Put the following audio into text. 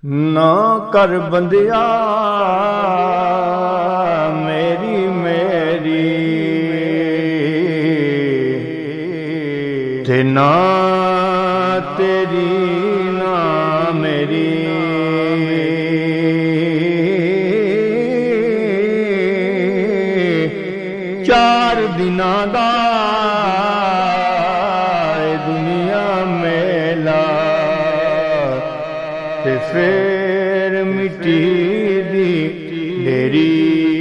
ना कर बंदिया मेरी मेरी ते ना तेरी ना मेरी चार दिना दा दुनिया मेला ते फिर मिट्टी दी ढेरी।